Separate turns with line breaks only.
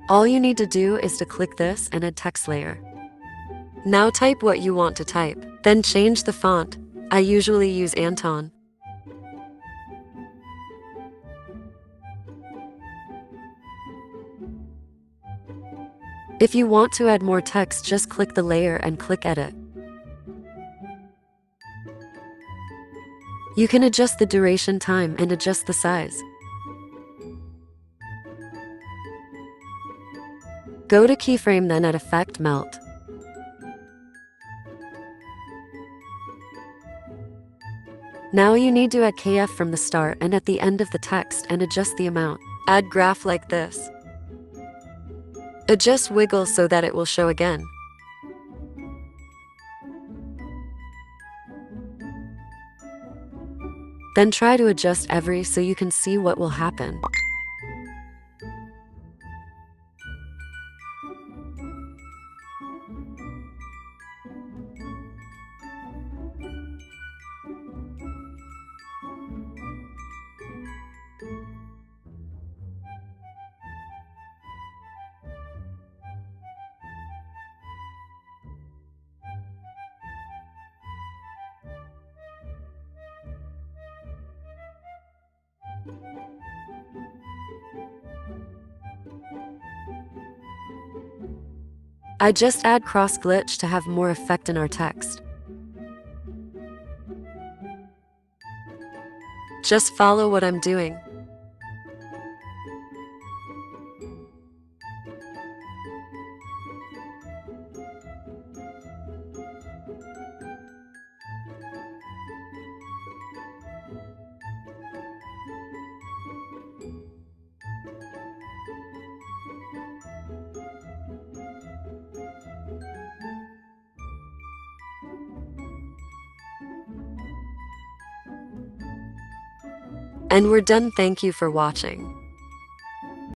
All you need to do is to click this and add text layer. Now type what you want to type, then change the font. I usually use Anton. If you want to add more text, just click the layer and click edit. You can adjust the duration time and adjust the size. Go to keyframe, then add effect melt. Now you need to add KF from the start and at the end of the text and adjust the amount. Add graph like this. Adjust wiggle so that it will show again. Then try to adjust every so you can see what will happen. I just add cross glitch to have more effect in our text. Just follow what I'm doing. And we're done. Thank you for watching.